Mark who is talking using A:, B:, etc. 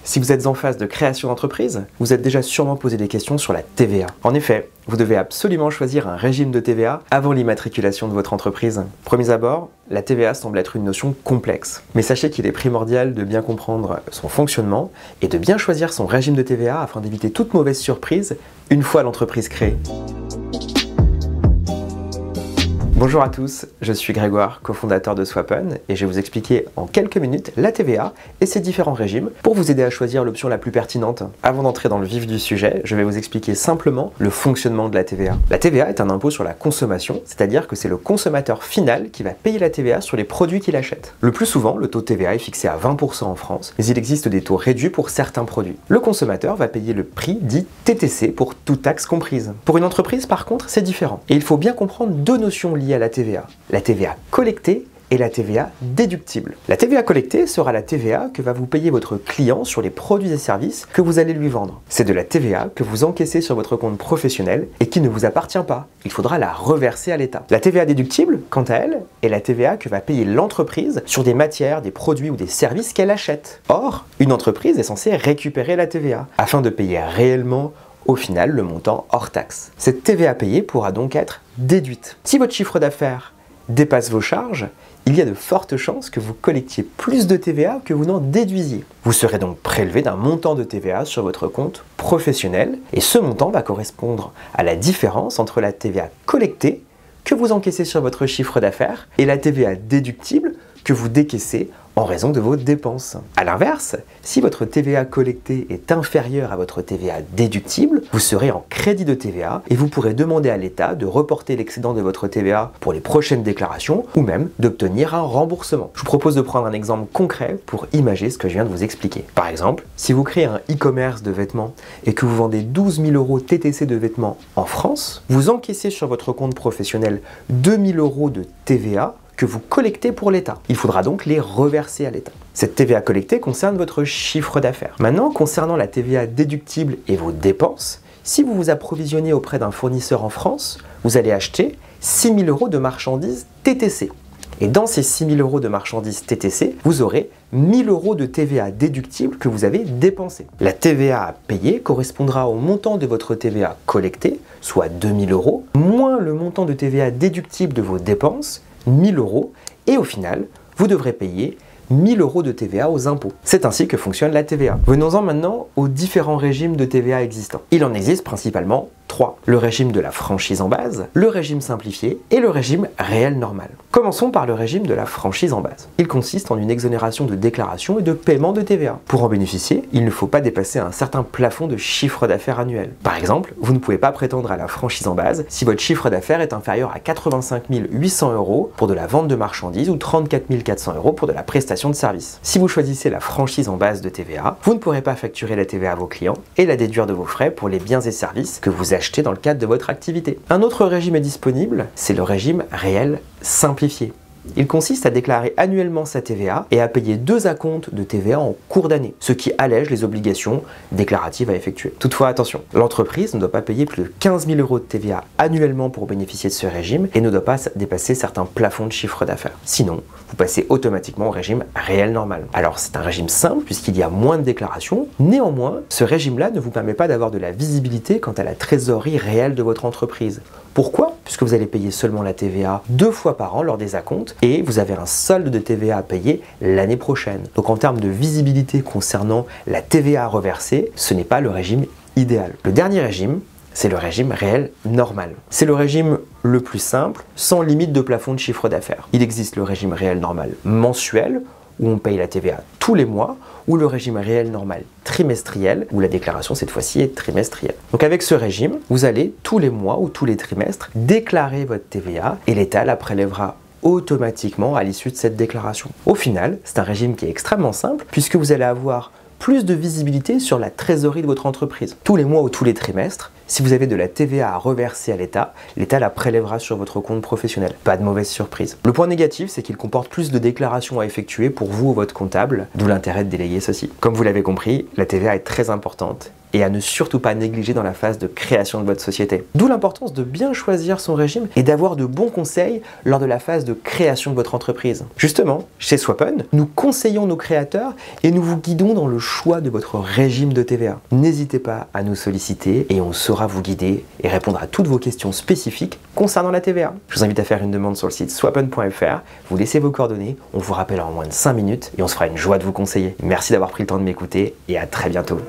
A: Si vous êtes en phase de création d'entreprise, vous êtes déjà sûrement posé des questions sur la TVA. En effet, vous devez absolument choisir un régime de TVA avant l'immatriculation de votre entreprise. Premier abord, la TVA semble être une notion complexe. Mais sachez qu'il est primordial de bien comprendre son fonctionnement et de bien choisir son régime de TVA afin d'éviter toute mauvaise surprise une fois l'entreprise créée. Bonjour à tous, je suis Grégoire, cofondateur de Swap'n et je vais vous expliquer en quelques minutes la TVA et ses différents régimes pour vous aider à choisir l'option la plus pertinente. Avant d'entrer dans le vif du sujet, je vais vous expliquer simplement le fonctionnement de la TVA. La TVA est un impôt sur la consommation, c'est-à-dire que c'est le consommateur final qui va payer la TVA sur les produits qu'il achète. Le plus souvent, le taux de TVA est fixé à 20% en France, mais il existe des taux réduits pour certains produits. Le consommateur va payer le prix dit TTC pour toute taxe comprise. Pour une entreprise, par contre, c'est différent. Et il faut bien comprendre deux notions liées à la TVA collectée et la TVA déductible. La TVA collectée sera la TVA que va vous payer votre client sur les produits et services que vous allez lui vendre. C'est de la TVA que vous encaissez sur votre compte professionnel et qui ne vous appartient pas. Il faudra la reverser à l'État. La TVA déductible, quant à elle, est la TVA que va payer l'entreprise sur des matières, des produits ou des services qu'elle achète. Or, une entreprise est censée récupérer la TVA afin de payer réellement au final le montant hors taxe. Cette TVA payée pourra donc être déduite. Si votre chiffre d'affaires dépasse vos charges, il y a de fortes chances que vous collectiez plus de TVA que vous n'en déduisiez. Vous serez donc prélevé d'un montant de TVA sur votre compte professionnel et ce montant va correspondre à la différence entre la TVA collectée que vous encaissez sur votre chiffre d'affaires et la TVA déductible que vous décaissez en raison de vos dépenses. A l'inverse, si votre TVA collectée est inférieure à votre TVA déductible, vous serez en crédit de TVA et vous pourrez demander à l'État de reporter l'excédent de votre TVA pour les prochaines déclarations ou même d'obtenir un remboursement. Je vous propose de prendre un exemple concret pour imager ce que je viens de vous expliquer. Par exemple, si vous créez un e-commerce de vêtements et que vous vendez 12 000 € TTC de vêtements en France, vous encaissez sur votre compte professionnel 2 000 € de TVA que vous collectez pour l'État. Il faudra donc les reverser à l'État. Cette TVA collectée concerne votre chiffre d'affaires. Maintenant, concernant la TVA déductible et vos dépenses, si vous vous approvisionnez auprès d'un fournisseur en France, vous allez acheter 6 000 € de marchandises TTC. Et dans ces 6 000 € de marchandises TTC, vous aurez 1 000 € de TVA déductible que vous avez dépensé. La TVA à payer correspondra au montant de votre TVA collectée, soit 2 000 €, moins le montant de TVA déductible de vos dépenses, 1 000 €, et au final, vous devrez payer 1 000 € de TVA aux impôts. C'est ainsi que fonctionne la TVA. Venons-en maintenant aux différents régimes de TVA existants. Il en existe principalement 3. Le régime de la franchise en base, le régime simplifié et le régime réel normal. Commençons par le régime de la franchise en base. Il consiste en une exonération de déclaration et de paiement de TVA. Pour en bénéficier, il ne faut pas dépasser un certain plafond de chiffre d'affaires annuel. Par exemple, vous ne pouvez pas prétendre à la franchise en base si votre chiffre d'affaires est inférieur à 85 800 € pour de la vente de marchandises ou 34 400 € pour de la prestation de services. Si vous choisissez la franchise en base de TVA, vous ne pourrez pas facturer la TVA à vos clients et la déduire de vos frais pour les biens et services que vous achetez dans le cadre de votre activité. Un autre régime est disponible, c'est le régime réel simplifié. Il consiste à déclarer annuellement sa TVA et à payer 2 acomptes de TVA en cours d'année, ce qui allège les obligations déclaratives à effectuer. Toutefois, attention, l'entreprise ne doit pas payer plus de 15 000 € de TVA annuellement pour bénéficier de ce régime et ne doit pas dépasser certains plafonds de chiffre d'affaires. Sinon, vous passez automatiquement au régime réel normal. Alors, c'est un régime simple puisqu'il y a moins de déclarations. Néanmoins, ce régime-là ne vous permet pas d'avoir de la visibilité quant à la trésorerie réelle de votre entreprise. Pourquoi ? Puisque vous allez payer seulement la TVA 2 fois par an lors des acomptes et vous avez un solde de TVA à payer l'année prochaine. Donc en termes de visibilité concernant la TVA à reverser, ce n'est pas le régime idéal. Le dernier régime, c'est le régime réel normal. C'est le régime le plus simple, sans limite de plafond de chiffre d'affaires. Il existe le régime réel normal mensuel, où on paye la TVA tous les mois, ou le régime réel normal trimestriel, où la déclaration cette fois-ci est trimestrielle. Donc avec ce régime, vous allez tous les mois ou tous les trimestres déclarer votre TVA et l'État la prélèvera automatiquement à l'issue de cette déclaration. Au final, c'est un régime qui est extrêmement simple puisque vous allez avoir plus de visibilité sur la trésorerie de votre entreprise. Tous les mois ou tous les trimestres, si vous avez de la TVA à reverser à l'État, l'État la prélèvera sur votre compte professionnel. Pas de mauvaise surprise. Le point négatif, c'est qu'il comporte plus de déclarations à effectuer pour vous ou votre comptable, d'où l'intérêt de délayer ceci. Comme vous l'avez compris, la TVA est très importante et à ne surtout pas négliger dans la phase de création de votre société. D'où l'importance de bien choisir son régime et d'avoir de bons conseils lors de la phase de création de votre entreprise. Justement, chez Swap'n, nous conseillons nos créateurs et nous vous guidons dans le choix de votre régime de TVA. N'hésitez pas à nous solliciter et on saura vous guider et répondre à toutes vos questions spécifiques concernant la TVA. Je vous invite à faire une demande sur le site swap'n.fr, vous laissez vos coordonnées, on vous rappelle en moins de 5 minutes et on se fera une joie de vous conseiller. Merci d'avoir pris le temps de m'écouter et à très bientôt.